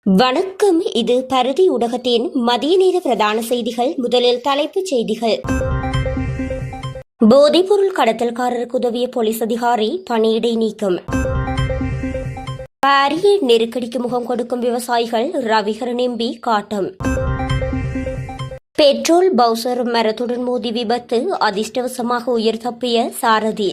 வணக்கம். இது பரதி ஊடகத்தின் மதிய நேர பிரதான செய்திகள். முதலில் தலைப்புச் செய்திகள். போதைப்பொருள் கடத்தல்காரருக்கு உதவிய போலீஸ் அதிகாரி பணியிடை நீக்கம். பாரிய நெருக்கடிக்கு முகம் கொடுக்கும் விவசாயிகள் ரவிகரன் எம்பி காட்டம். பெட்ரோல் பவுசர் மரத்துடன் மோதி விபத்து, அதிர்ஷ்டவசமாக உயிர் தப்பிய சாரதி.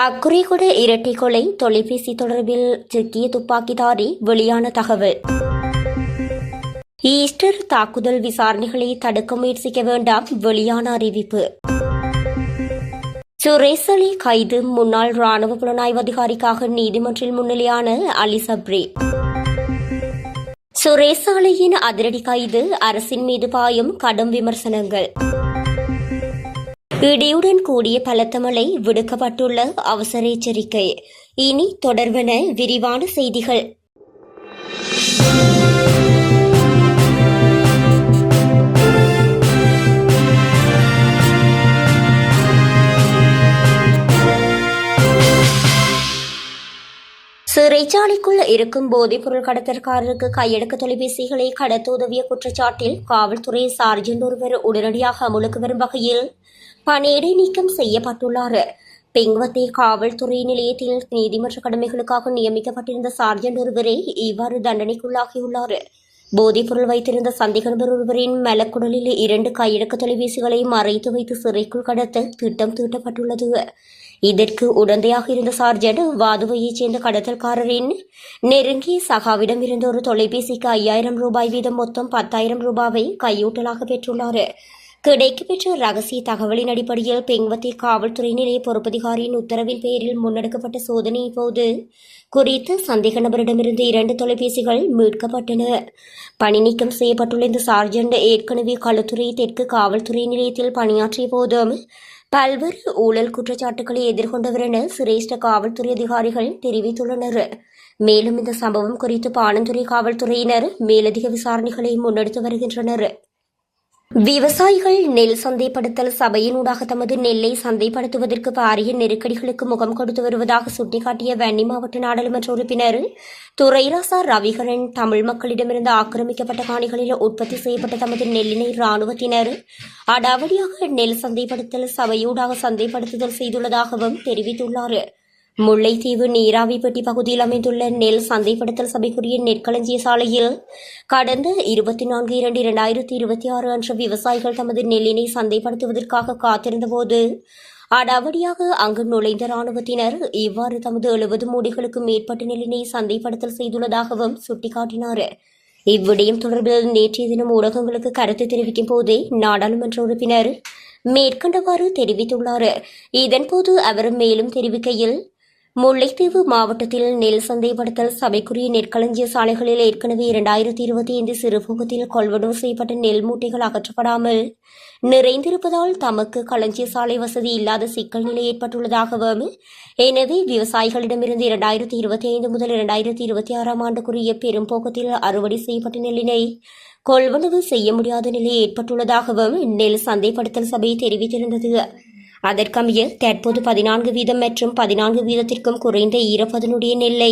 அக்குறைகொட இரட்டை கொலை, தொலைபேசி தொடர்பில் சிக்கிய துப்பாக்கிதாரி வெளியான தகவல். ஈஸ்டர் தாக்குதல் விசாரணைகளை தடுக்க முயற்சிக்க வேண்டாம், வெளியான அறிவிப்பு. சுரேஷ் அலி கைது, முன்னாள் ராணுவ புலனாய்வு அதிகாரிக்காக நீதிமன்றில் முன்னிலையான அலி சப்ரி. சுரேஷ் அலியின் அதிரடி கைது, அரசின் மீது பாயும் கடும் விமர்சனங்கள். இடியுடன் கூடிய பலத்த மழை, விடுக்கப்பட்டுள்ள அவசர எச்சரிக்கை. இனி தொடர்வன விரிவான செய்திகள். சிறைச்சாலைக்குள் இருக்கும் போதைப்பொருள் கடத்தல்காரருக்கு கையடக்க தொலைபேசிகளை கடத்த உதவிய குற்றச்சாட்டில் காவல்துறை சார்ஜென்ட் ஒருவர் உடனடியாக அமுலுக்கு வரும் வகையில் பணியிடை நீக்கம் செய்யப்பட்டுள்ளார். பெங்குவத்தை காவல்துறை நிலையத்தில் நீதிமன்ற கடமைகளுக்காக நியமிக்கப்பட்டிருந்த சார்ஜென்ட் ஒருவரே இவ்வாறு தண்டனைக்குள்ளாகியுள்ளார். போதைப்பொருள் வைத்திருந்த சந்தேக நபர் ஒருவரின் மலக்குடலில் 2 கையடக்க தொலைபேசிகளை மறைத்து வைத்து சிறைக்குள் கடத்த திட்டம் தீட்டப்பட்டுள்ளது. இதற்கு உடந்தையாக இருந்த சார்ஜென்ட் வாதுவையைச் சேர்ந்த கடத்தல்காரரின் நெருங்கிய சகாவிடம் இருந்த ஒரு தொலைபேசிக்கு 5000 ரூபாய் வீதம் மொத்தம் 10,000 ரூபாவை கையூட்டலாக பெற்றுள்ளார். கிடைக்கப்பெற்ற ரகசிய தகவலின் அடிப்படையில் பெங்குவத்தை காவல்துறை நிலைய பொறுப்பதிகாரியின் உத்தரவின் பேரில் முன்னெடுக்கப்பட்ட சோதனையின் போது குறித்த சந்தேக நபரிடமிருந்து 2 தொலைபேசிகள் மீட்கப்பட்டன. பணி நீக்கம் செய்யப்பட்டுள்ள இந்த சார்ஜென்ட் ஏற்கனவே களுத்துறை தெற்கு காவல்துறை நிலையத்தில் பணியாற்றிய போதும் பல்வேறு ஊழல் குற்றச்சாட்டுகளை எதிர்கொண்டவர் என சிரேஷ்ட காவல்துறை அதிகாரிகள் தெரிவித்துள்ளனர். மேலும் இந்த சம்பவம் குறித்து பாணந்துறை காவல்துறையினர் மேலதிக விசாரணைகளை முன்னெடுத்து வருகின்றனர். விவசாயிகள் நெல் சந்தைப்படுத்தல் சபையினூடாக தமது நெல்லை சந்தைப்படுத்துவதற்கு பாரிய நெருக்கடிகளுக்கு முகம் கொடுத்து வருவதாக சுட்டிக்காட்டிய வன்னி மாவட்ட நாடாளுமன்ற உறுப்பினர் துரைராசா ரவிகரன், தமிழ் மக்களிடமிருந்து ஆக்கிரமிக்கப்பட்ட காணிகளில் உற்பத்தி செய்யப்பட்ட தமது நெல்லினை இராணுவத்தினர் அடாவடியாக நெல் சந்தைப்படுத்தல் சபையூடாக சந்தைப்படுத்துதல் செய்துள்ளதாகவும் தெரிவித்துள்ளார். முல்லைத்தீவு நீராவி பெட்டி பகுதியில் அமைந்துள்ள நெல் சந்தைப்படுத்தல் சபைக்குரிய நெற்களஞ்சிய சாலையில் கடந்த 24/2/2026 அன்று விவசாயிகள் தமது நெல்லினை சந்தைப்படுத்துவதற்காக காத்திருந்தபோது அடாவடியாக அங்கு நுழைந்த இராணுவத்தினர் இவ்வாறு தமது 70 மூடிகளுக்கு மேற்பட்ட நெல்லினை சந்தைப்படுத்தல் செய்துள்ளதாகவும் சுட்டிக்காட்டினார். இவ்விடயம் தொடர்பில் நேற்றைய தினம் ஊடகங்களுக்கு கருத்து தெரிவிக்கும் போதே நாடாளுமன்ற உறுப்பினர் மேற்கண்டவாறு தெரிவித்துள்ளார். இதன்போது அவர் மேலும் தெரிவிக்கையில், முல்லைத்தீவு மாவட்டத்தில் நெல் சந்தைப்படுத்தல் சபைக்குரிய நெற்களஞ்சிய சாலைகளில் ஏற்கனவே 2025 சிறுபோகத்தில் கொள்வனவு செய்யப்பட்ட நெல் மூட்டைகள் அகற்றப்படாமல் நிறைந்திருப்பதால் தமக்கு களஞ்சிய சாலை வசதி இல்லாத சிக்கல் நிலை ஏற்பட்டுள்ளதாகவும், எனவே விவசாயிகளிடமிருந்து 2025 முதல் 2026 ஆண்டுக்குரிய பெரும்போக்கத்தில் அறுவடை செய்யப்பட்ட நெல்லினை கொள்வனவு செய்ய முடியாத நிலை ஏற்பட்டுள்ளதாகவும் நெல் சந்தைப்படுத்தல் சபை தெரிவித்திருந்தது. அதற்கமைய தற்போது 14% மற்றும் 14% குறைந்த ஈரப்பதனுடைய நெல்லை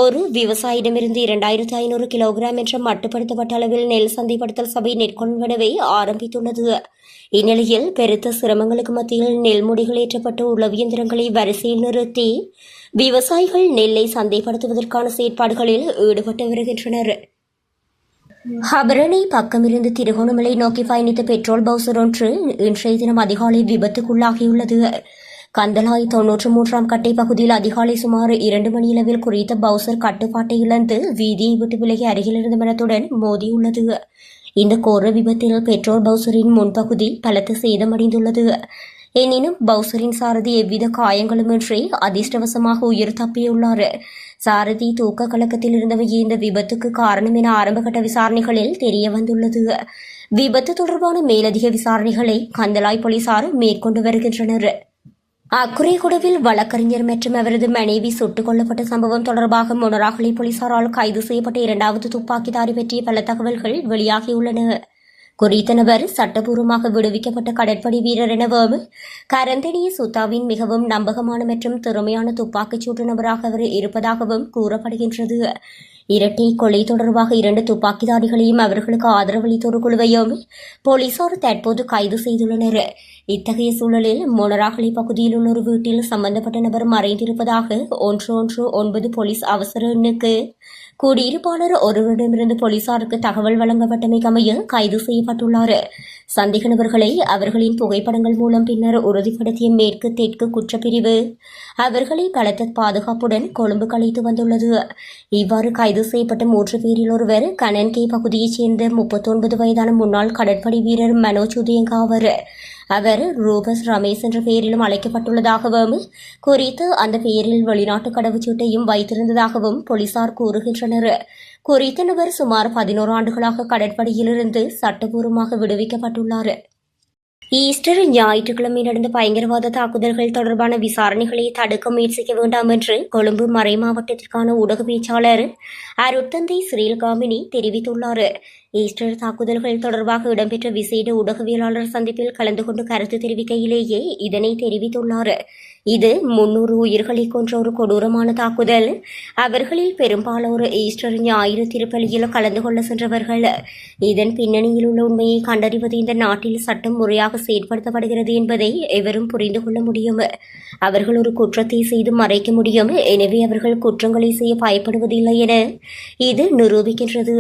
ஒரு விவசாயிடமிருந்து 2500 கிலோகிராம் என்ற மட்டுப்படுத்தப்பட்ட அளவில் நெல் சந்தைப்படுத்தல் சபை நெற்கொள்வனவை ஆரம்பித்துள்ளது. இந்நிலையில் பெருத்த சிரமங்களுக்கு மத்தியில் நெல்முடிகள் ஏற்றப்பட்ட உழவு இயந்திரங்களை வரிசையில் நிறுத்தி விவசாயிகள் நெல்லை சந்தைப்படுத்துவதற்கான செயற்பாடுகளில் ஈடுபட்டு வருகின்றனர். ஹபரணை பக்கமிருந்து திருகோணமலை நோக்கி பயணித்த பெட்ரோல் பவுசர் ஒன்று இன்றைய தினம் அதிகாலை விபத்துக்குள்ளாகியுள்ளது. கந்தலாய் 93ஆம் கட்டை பகுதியில் அதிகாலை சுமார் 2 மணியளவில் குறித்த பவுசர் கட்டுப்பாட்டை இழந்து வீதியை விட்டு விலகி அருகில் இருந்த மரத்துடன் மோதியுள்ளது. இந்த கோர விபத்தில் பெட்ரோல் பவுசரின் முன்பகுதி பலத்த சேதமடைந்துள்ளது. எனினும் பவுசரின் சாரதி எவ்வித காயங்களுமின்றி அதிர்ஷ்டவசமாக உயிர் தப்பியுள்ளார். சாரதி தூக்க கலக்கத்தில் இருந்தவையே இந்த விபத்துக்கு காரணம் என ஆரம்பகட்ட விசாரணைகளில் தெரிய வந்துள்ளது. விபத்து தொடர்பான மேலதிக விசாரணைகளை கந்தலாய் போலீசார் மேற்கொண்டு வருகின்றனர். அக்குறைகுடவில் வழக்கறிஞர் மற்றும் அவரது மனைவி சுட்டுக் கொல்லப்பட்ட சம்பவம் தொடர்பாக மொனராகலை போலீசாரால் கைது செய்யப்பட்ட 2வது துப்பாக்கிதாரி பற்றிய பல தகவல்கள் வெளியாகியுள்ளன. குறித்த நபர் சட்டபூர்வமாக விடுவிக்கப்பட்ட கடற்படை வீரர் எனவும் கரந்தனிய சுத்தாவின் மிகவும் நம்பகமான மற்றும் திறமையான துப்பாக்கிச்சூட்டு நபராக அவர் இருப்பதாகவும் கூறப்படுகின்றது. இரட்டை கொலை தொடர்பாக 2 துப்பாக்கிதாரிகளையும் அவர்களுக்கு ஆதரவளித்த ஒரு குழுவையும் போலீசார் தற்போது கைது செய்துள்ளனர். இத்தகைய சூழலில் மொனராகலை பகுதியில் உள்ள ஒரு வீட்டில் சம்பந்தப்பட்ட நபர் மறைந்திருப்பதாக 119 போலீஸ் அவசர எண்ணுக்கு குடியிருப்பாளர் ஒருவரிடமிருந்து போலீசாருக்கு தகவல் வழங்கப்பட்டமைக்கமைய கைது செய்யப்பட்டுள்ளார். சந்தேக நபர்களை அவர்களின் புகைப்படங்கள் மூலம் பின்னர் உறுதிப்படுத்திய மேற்கு தெற்கு குற்றப்பிரிவு அவர்களை பலத்த பாதுகாப்புடன் கொழும்பு அழைத்து வந்துள்ளது. இவ்வாறு கைது செய்யப்பட்ட 3 பேரில் ஒருவர் கனன்கே பகுதியைச் சேர்ந்த 39 வயதான முன்னாள் கடற்படை வீரர் மனோஜ் உதயங்கா அவர் ரூபஸ் ரமேஷ் என்ற பெயரிலும் அழைக்கப்பட்டுள்ளதாகவும் குறித்து அந்த பெயரில் வெளிநாட்டு கடவுச்சீட்டையும் வைத்திருந்ததாகவும் போலீசார் கூறுகின்றனர். குறித்த நபர் சுமார் 11 ஆண்டுகளாக கடற்படையிலிருந்து சட்டபூர்வமாக விடுவிக்கப்பட்டுள்ளார். ஈஸ்டர் ஞாயிற்றுக்கிழமை நடந்த பயங்கரவாத தாக்குதல்கள் தொடர்பான விசாரணைகளை தடுக்க முயற்சிக்க வேண்டாம் என்று கொழும்பு மறைமாவட்டத்திற்கான ஊடக பேச்சாளர் அருட்தந்தை சிறில் காமினி தெரிவித்துள்ளார். ஈஸ்டர் தாக்குதல்கள் தொடர்பாக இடம்பெற்ற விசேட ஊடகவியலாளர் சந்திப்பில் கலந்து கொண்டு கருத்து தெரிவிக்கையிலேயே இதனை தெரிவித்துள்ளார். இது 300 உயிர்களை கொன்ற ஒரு கொடூரமான தாக்குதல். அவர்களில் பெரும்பாலோர் ஈஸ்டர் ஞாயிறு திருப்பலியில் கலந்து கொள்ள சென்றவர்கள். இதன் பின்னணியில் உள்ள உண்மையை கண்டறிவது இந்த நாட்டில் சட்டம் முறையாக செயற்படுத்தப்படுகிறது என்பதை எவரும் புரிந்து கொள்ள முடியும். அவர்கள் ஒரு குற்றத்தை செய்து மறைக்க முடியும், எனவே அவர்கள் குற்றங்களை செய்ய பயப்படுவதில்லை என இது நிரூபிக்கின்றது.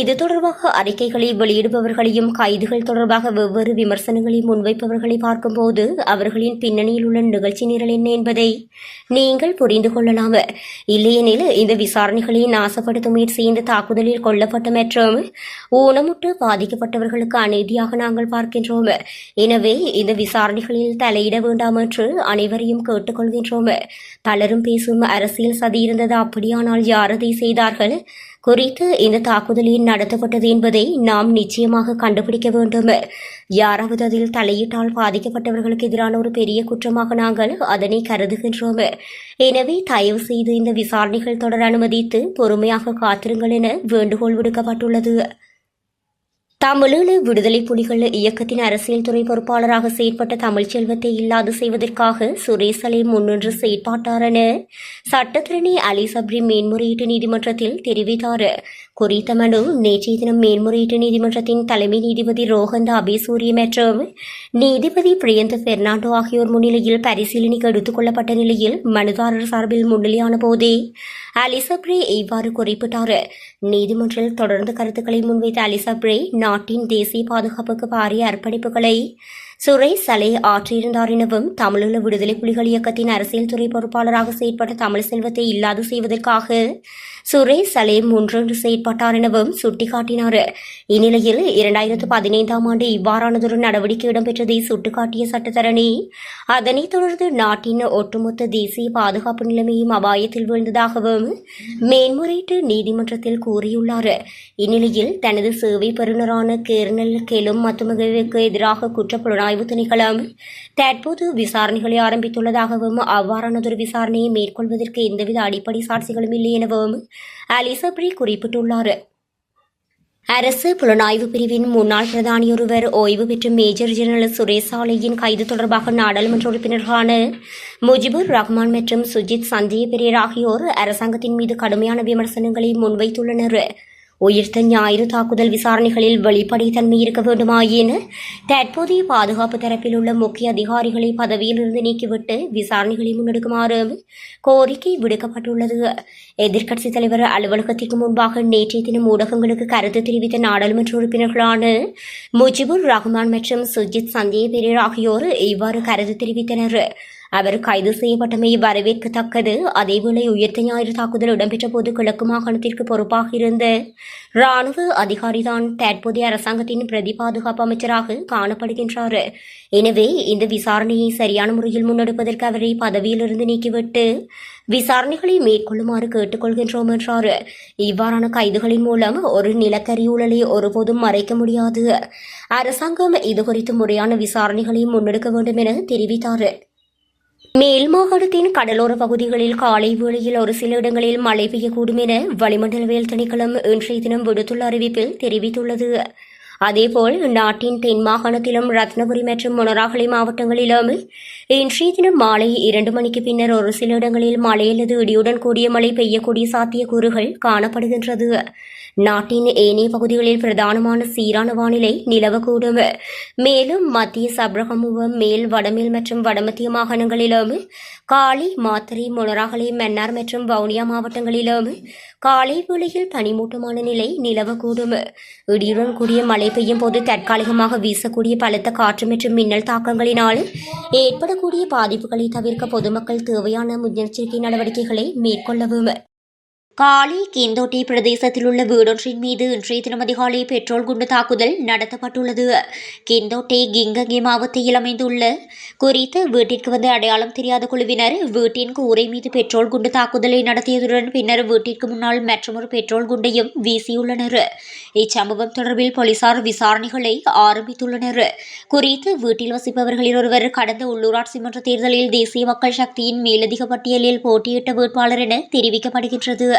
இது தொடர்பாக அறிக்கைகளை வெளியிடுபவர்களையும் கைதுகள் தொடர்பாக வெவ்வேறு விமர்சனங்களை முன்வைப்பவர்களை பார்க்கும்போது அவர்களின் பின்னணியில் உள்ள நிகழ்ச்சி நிரல் என்ன என்பதை நீங்கள் புரிந்து கொள்ளலாம். இல்லையெனில் இந்த விசாரணைகளை நாசப்படுத்தும் முயற்சி இந்த தாக்குதலில் கொல்லப்பட்ட மற்றும் ஊனமுற்று பாதிக்கப்பட்டவர்களுக்கு அநீதியாக நாங்கள் பார்க்கின்றோம். எனவே இந்த விசாரணைகளில் தலையிட வேண்டாம் என்று அனைவரையும் கேட்டுக்கொள்கின்றோம். பலரும் பேசும் அரசியல் சதி இருந்தது, அப்படியானால் யார் அதை செய்தார்கள் குறித்து இந்த தாக்குதலில் நடத்தப்பட்டது என்பதை நாம் நிச்சயமாக கண்டுபிடிக்க வேண்டும். யாராவது அதில் தலையிட்டால் பாதிக்கப்பட்டவர்களுக்கு எதிரான ஒரு பெரிய குற்றமாக நாங்கள் அதனை கருதுகின்றோம். எனவே தயவு செய்து இந்த விசாரணைகள் தொடர அனுமதித்து பொறுமையாக காத்திருங்கள் என வேண்டுகோள் விடுக்கப்பட்டுள்ளது. தமிழீழ விடுதலை புலிகள் இயக்கத்தின் அரசியல் துறை பொறுப்பாளராக செயற்பட்ட தமிழ்ச்செல்வத்தை இல்லாது செய்வதற்காக சுரேஷ் அலை முன்னின்று செயற்பாட்டார் என சட்டத்திரணி அலி சப்ரி மேன்முறையீட்டு நீதிமன்றத்தில் தெரிவித்தார். குறித்த மனு நேற்றைய தினம் மேன்முறையீட்டு நீதிமன்றத்தின் தலைமை நீதிபதி ரோஹந்த அபேசூரிய மற்றும் நீதிபதி பிரியந்த பெர்னாண்டோ ஆகியோர் முன்னிலையில் பரிசீலனைக்கு எடுத்துக் கொள்ளப்பட்ட நிலையில் மனுதாரர் சார்பில் முன்னிலையான போதே அலி சப்ரி இவ்வாறு குறிப்பிட்டார். நீதிமன்றில் தொடர்ந்து கருத்துக்களை முன்வைத்த அலி சப்ரி நாட்டின் தேசிய பாதுகாப்புக்கு பாரிய அர்ப்பணிப்புகளை சுரேஷ் அலை ஆற்றியிருந்தார் எனவும் தமிழீழ விடுதலை புலிகள் இயக்கத்தின் அரசியல் துறை பொறுப்பாளராக செயற்பட்ட தமிழ் செல்வத்தை இல்லாது செய்வதற்காக சுரேஷ் அலை முன்னின்று செயற்பட்டார் எனவும் சுட்டிக்காட்டினார். இந்நிலையில் 2015ஆம் ஆண்டு இவ்வாறானதொரு நடவடிக்கை இடம்பெற்றதை சுட்டிக்காட்டிய சட்டத்தரணி அதனைத் தொடர்ந்து நாட்டின் ஒட்டுமொத்த தேசிய பாதுகாப்பு நிலைமையும் அபாயத்தில் வீழ்ந்ததாகவும் மேன்முறையீட்டு நீதிமன்றத்தில் கூறியுள்ளார். இந்நிலையில் தனது சேவை பெறுநரான கேர்னல் கெலும் மத்துமகவுக்கு எதிராக குற்றப்புலனாய்வு திணைக்களம் தற்போது விசாரணைகளை ஆரம்பித்துள்ளதாகவும் அவ்வாறானதொரு விசாரணையை மேற்கொள்வதற்கு எந்தவித அடிப்படை சாட்சிகளும் இல்லை எனவும் அலி சப்ரி குறிப்பிட்டுள்ளார். அரசு புலனாய்வு பிரிவின் முன்னாள் பிரதானியொருவர் ஓய்வு பெற்ற மேஜர் ஜெனரல் சுரேஷ் ஆலையின் கைது தொடர்பாக நாடாளுமன்ற உறுப்பினர்களான முஜிபுர் ரஹ்மான் மற்றும் சுஜித் சஞ்சய் பெரியர் ஆகியோர் அரசாங்கத்தின் மீது கடுமையான விமர்சனங்களை முன்வைத்துள்ளனர். உயிர்த்த ஞாயிறு தாக்குதல் விசாரணைகளில் வெளிப்படைத்தன்மை இருக்க வேண்டுமாயின் தற்போதைய பாதுகாப்பு தரப்பில் உள்ள முக்கிய அதிகாரிகளை பதவியிலிருந்து நீக்கிவிட்டு விசாரணைகளை முன்னெடுக்குமாறு கோரிக்கை விடுக்கப்பட்டுள்ளது. எதிர்க்கட்சித் தலைவர் அலுவலகத்திற்கு முன்பாக நேற்றைய தினம் ஊடகங்களுக்கு கருத்து தெரிவித்த நாடாளுமன்ற உறுப்பினர்களான முஜிபுர் ரஹ்மான் மற்றும் சுஜித் சஞ்சய் பெரியர் ஆகியோர் இவ்வாறு கருத்து தெரிவித்தனர். அவர் கைது செய்யப்பட்டமை வரவேற்கத்தக்கது. அதேவேளை உயிர்த்த ஞாயிறு தாக்குதல் இடம்பெற்ற போது கிழக்கு மாகாணத்திற்கு பொறுப்பாக இருந்த ராணுவ அதிகாரிதான் தற்போதைய அரசாங்கத்தின் பிரதி பாதுகாப்பு அமைச்சராக காணப்படுகின்றார். எனவே இந்த விசாரணையை சரியான முறையில் முன்னெடுப்பதற்கு அவரை பதவியிலிருந்து நீக்கிவிட்டு விசாரணைகளை மேற்கொள்ளுமாறு கேட்டுக்கொள்கின்றோம் என்றார். இவ்வாறான கைதுகளின் மூலம் ஒரு நிலக்கரி ஊழலை ஒருபோதும் மறைக்க முடியாது. அரசாங்கம் இதுகுறித்து முறையான விசாரணைகளை முன்னெடுக்க வேண்டும் என தெரிவித்தார். மேல் மாகாணத்தின் கடலோர பகுதிகளில் காலை வேளையில் ஒரு சில இடங்களில் மழை பெய்யக்கூடும் என வளிமண்டலவியல் திணைக்களம் இன்றைய தினம் விடுத்துள்ள அறிவிப்பில் தெரிவித்துள்ளது. அதேபோல் நாட்டின் தென் மாகாணத்திலும் ரத்னபுரி மற்றும் மொனராகலை மாவட்டங்களிலும் இன்றைய தினம் மாலை 2 மணிக்கு பின்னர் ஒரு சில இடங்களில் மழை அல்லது இடியுடன் கூடிய மழை பெய்யக்கூடிய சாத்தியக்கூறுகள் காணப்படுகின்றது. நாட்டின் ஏனைய பகுதிகளில் பிரதானமான சீரான வானிலை நிலவக்கூடும். மேலும் மத்திய சப்ரகமுவ மேல் வடமேல் மற்றும் வடமத்திய மாகாணங்களிலும் காலி மாத்தறை மொனராகலை மன்னார் மற்றும் வவுனியா மாவட்டங்களிலும் காலை வேளையில் பனிமூட்டமான நிலை நிலவக்கூடும். இடியுடன் கூடிய மழை பெய்யும் போது தற்காலிகமாக வீசக்கூடிய பலத்த காற்று மற்றும் மின்னல் தாக்கங்களினால் ஏற்படக்கூடிய பாதிப்புகளை தவிர்க்க பொதுமக்கள் தேவையான முன்னெச்சரிக்கை நடவடிக்கைகளை மேற்கொள்ளவும். காலி கிந்தோட்டை பிரதேசத்தில் உள்ள வீடொன்றின் மீது இன்றைய தினம் அதிகாலை பெட்ரோல் குண்டு தாக்குதல் நடத்தப்பட்டுள்ளது. கிந்தோட்டை கிங்ககி மாவட்டத்தில் அமைந்துள்ள குறித்த வீட்டிற்கு வந்த அடையாளம் தெரியாத குழுவினர் வீட்டின் கூரை மீது பெட்ரோல் குண்டு தாக்குதலை நடத்தியதுடன் பின்னர் வீட்டிற்கு முன்னால் மற்றொரு பெட்ரோல் குண்டையும் வீசியுள்ளனர். இச்சம்பவம் தொடர்பில் போலீசார் விசாரணைகளை ஆரம்பித்துள்ளனர். குறித்த வீட்டில் வசிப்பவர்களில் ஒருவர் கடந்த உள்ளூராட்சி மன்ற தேர்தலில் தேசிய மக்கள் சக்தியின் மேலதிக பட்டியலில் போட்டியிட்ட வேட்பாளர் என தெரிவிக்கப்படுகின்றது.